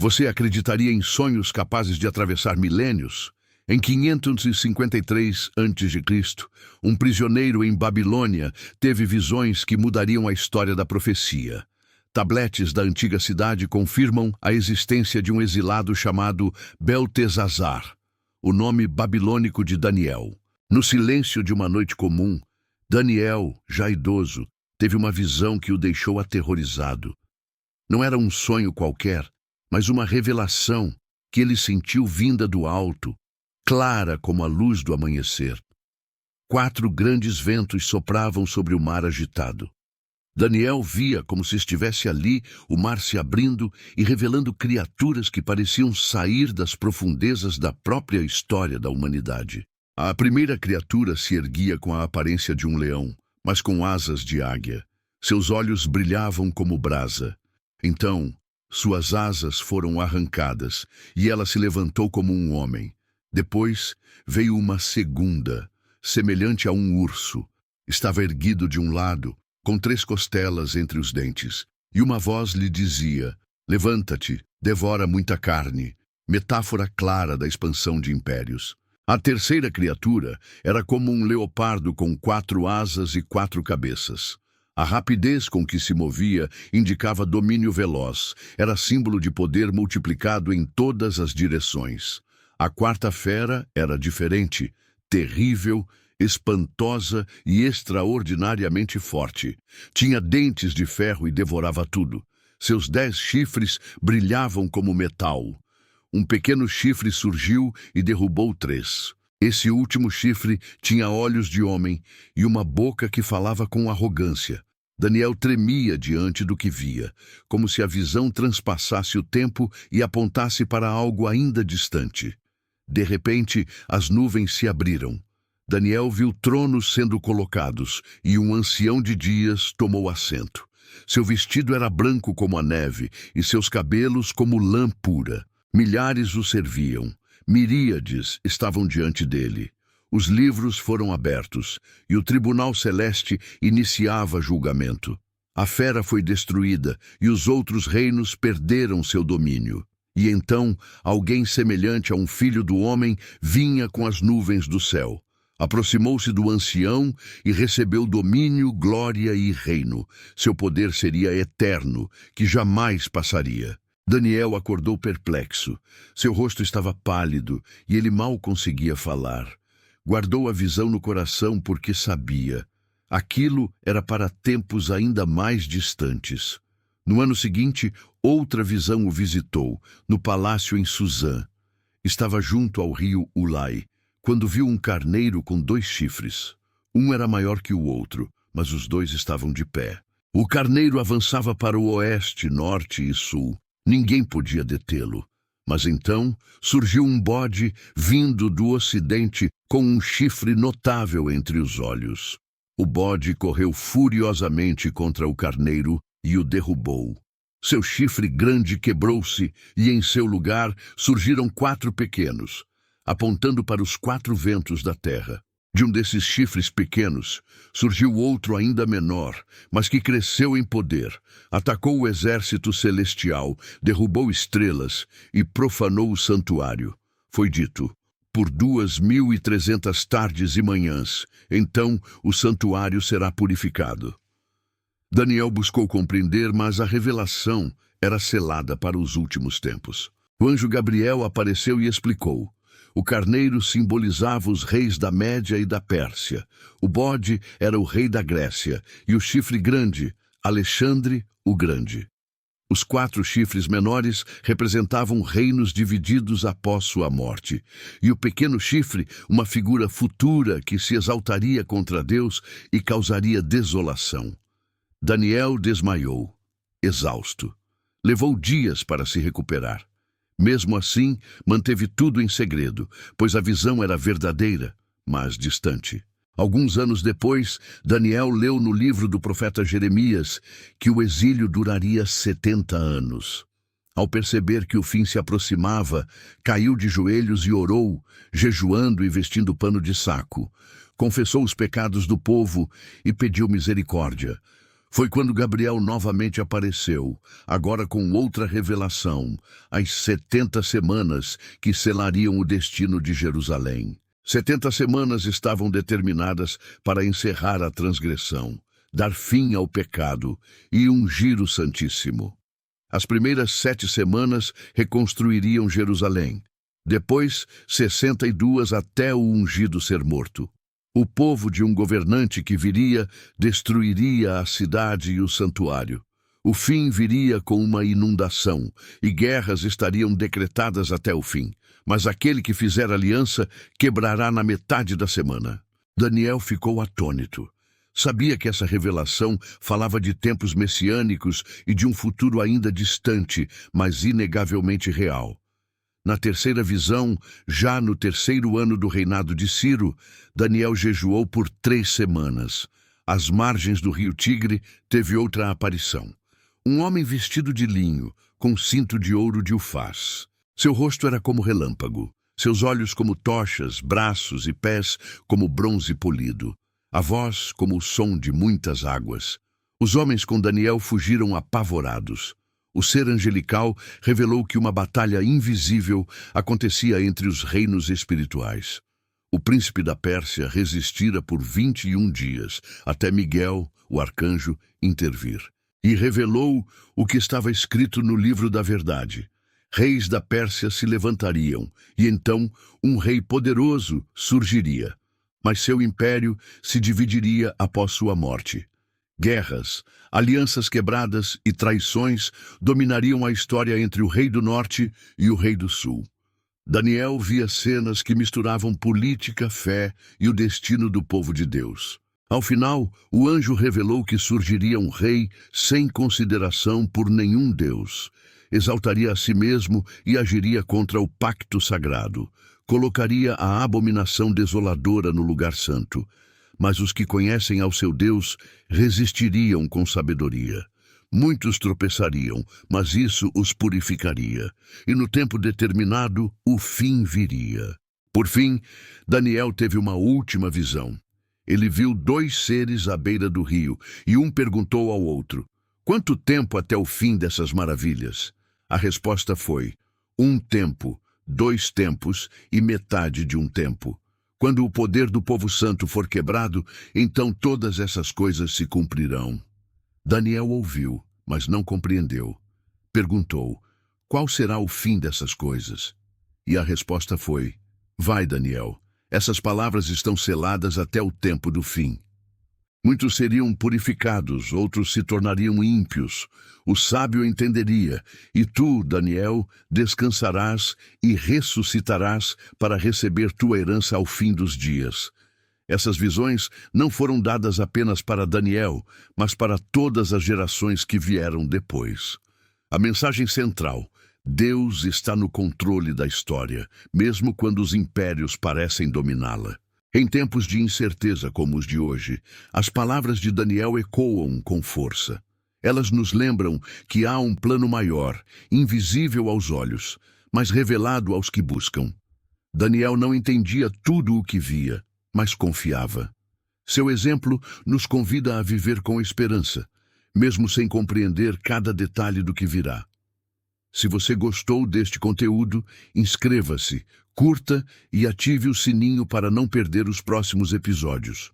Você acreditaria em sonhos capazes de atravessar milênios? Em 553 a.C., um prisioneiro em Babilônia teve visões que mudariam a história da profecia. Tabletes da antiga cidade confirmam a existência de um exilado chamado Beltesazar, o nome babilônico de Daniel. No silêncio de uma noite comum, Daniel, já idoso, teve uma visão que o deixou aterrorizado. Não era um sonho qualquer, mas uma revelação que ele sentiu vinda do alto, clara como a luz do amanhecer. 4 grandes ventos sopravam sobre o mar agitado. Daniel via como se estivesse ali o mar se abrindo e revelando criaturas que pareciam sair das profundezas da própria história da humanidade. A primeira criatura se erguia com a aparência de um leão, mas com asas de águia. Seus olhos brilhavam como brasa. Então, suas asas foram arrancadas e ela se levantou como um homem. Depois veio uma segunda, semelhante a um urso. Estava erguido de um lado, com 3 costelas entre os dentes, e uma voz lhe dizia: "Levanta-te, devora muita carne", metáfora clara da expansão de impérios. A terceira criatura era como um leopardo com 4 asas e 4 cabeças. A rapidez com que se movia indicava domínio veloz, era símbolo de poder multiplicado em todas as direções. A quarta fera era diferente, terrível, espantosa e extraordinariamente forte. Tinha dentes de ferro e devorava tudo. Seus 10 chifres brilhavam como metal. Um pequeno chifre surgiu e derrubou 3. Esse último chifre tinha olhos de homem e uma boca que falava com arrogância. Daniel tremia diante do que via, como se a visão transpassasse o tempo e apontasse para algo ainda distante. De repente, as nuvens se abriram. Daniel viu tronos sendo colocados e um ancião de dias tomou assento. Seu vestido era branco como a neve e seus cabelos como lã pura. Milhares o serviam. Miríades estavam diante dele. Os livros foram abertos e o tribunal celeste iniciava julgamento. A fera foi destruída e os outros reinos perderam seu domínio. E então alguém semelhante a um filho do homem vinha com as nuvens do céu. Aproximou-se do ancião e recebeu domínio, glória e reino. Seu poder seria eterno, que jamais passaria. Daniel acordou perplexo. Seu rosto estava pálido e ele mal conseguia falar. Guardou a visão no coração porque sabia. Aquilo era para tempos ainda mais distantes. No ano seguinte, outra visão o visitou, no palácio em Suzã. Estava junto ao rio Ulai, quando viu um carneiro com 2 chifres. Um era maior que o outro, mas os 2 estavam de pé. O carneiro avançava para o oeste, norte e sul. Ninguém podia detê-lo. Mas então surgiu um bode vindo do ocidente com um chifre notável entre os olhos. O bode correu furiosamente contra o carneiro e o derrubou. Seu chifre grande quebrou-se e em seu lugar surgiram 4 pequenos, apontando para os 4 ventos da terra. De um desses chifres pequenos, surgiu outro ainda menor, mas que cresceu em poder. Atacou o exército celestial, derrubou estrelas e profanou o santuário. Foi dito: por 2.300 tardes e manhãs, então o santuário será purificado. Daniel buscou compreender, mas a revelação era selada para os últimos tempos. O anjo Gabriel apareceu e explicou. O carneiro simbolizava os reis da Média e da Pérsia. O bode era o rei da Grécia e o chifre grande, Alexandre o Grande. Os 4 chifres menores representavam reinos divididos após sua morte. E o pequeno chifre, uma figura futura que se exaltaria contra Deus e causaria desolação. Daniel desmaiou, exausto. Levou dias para se recuperar. Mesmo assim, manteve tudo em segredo, pois a visão era verdadeira, mas distante. Alguns anos depois, Daniel leu no livro do profeta Jeremias que o exílio duraria 70 anos. Ao perceber que o fim se aproximava, caiu de joelhos e orou, jejuando e vestindo pano de saco. Confessou os pecados do povo e pediu misericórdia. Foi quando Gabriel novamente apareceu, agora com outra revelação, as 70 semanas que selariam o destino de Jerusalém. 70 semanas estavam determinadas para encerrar a transgressão, dar fim ao pecado e ungir o Santíssimo. As primeiras 7 semanas reconstruiriam Jerusalém. Depois, 62 até o ungido ser morto. O povo de um governante que viria destruiria a cidade e o santuário. O fim viria com uma inundação, e guerras estariam decretadas até o fim. Mas aquele que fizer aliança quebrará na metade da semana. Daniel ficou atônito. Sabia que essa revelação falava de tempos messiânicos e de um futuro ainda distante, mas inegavelmente real. Na terceira visão, já no terceiro ano do reinado de Ciro, Daniel jejuou por 3 semanas. Às margens do rio Tigre, teve outra aparição. Um homem vestido de linho, com cinto de ouro de Ufaz. Seu rosto era como relâmpago, seus olhos como tochas, braços e pés como bronze polido. A voz como o som de muitas águas. Os homens com Daniel fugiram apavorados. O ser angelical revelou que uma batalha invisível acontecia entre os reinos espirituais. O príncipe da Pérsia resistira por 21 dias, até Miguel, o arcanjo, intervir. E revelou o que estava escrito no livro da verdade. Reis da Pérsia se levantariam, e então um rei poderoso surgiria. Mas seu império se dividiria após sua morte. Guerras, alianças quebradas e traições dominariam a história entre o rei do norte e o rei do sul. Daniel via cenas que misturavam política, fé e o destino do povo de Deus. Ao final, o anjo revelou que surgiria um rei sem consideração por nenhum deus. Exaltaria a si mesmo e agiria contra o pacto sagrado. Colocaria a abominação desoladora no lugar santo. Mas os que conhecem ao seu Deus resistiriam com sabedoria. Muitos tropeçariam, mas isso os purificaria. E no tempo determinado, o fim viria. Por fim, Daniel teve uma última visão. Ele viu 2 seres à beira do rio, e um perguntou ao outro: "Quanto tempo até o fim dessas maravilhas?" A resposta foi: 1 tempo, 2 tempos e metade de um tempo. Quando o poder do povo santo for quebrado, então todas essas coisas se cumprirão. Daniel ouviu, mas não compreendeu. Perguntou: "Qual será o fim dessas coisas?" E a resposta foi: "Vai, Daniel, essas palavras estão seladas até o tempo do fim." Muitos seriam purificados, outros se tornariam ímpios. O sábio entenderia, e tu, Daniel, descansarás e ressuscitarás para receber tua herança ao fim dos dias. Essas visões não foram dadas apenas para Daniel, mas para todas as gerações que vieram depois. A mensagem central: Deus está no controle da história, mesmo quando os impérios parecem dominá-la. Em tempos de incerteza como os de hoje, as palavras de Daniel ecoam com força. Elas nos lembram que há um plano maior, invisível aos olhos, mas revelado aos que buscam. Daniel não entendia tudo o que via, mas confiava. Seu exemplo nos convida a viver com esperança, mesmo sem compreender cada detalhe do que virá. Se você gostou deste conteúdo, inscreva-se, curta e ative o sininho para não perder os próximos episódios.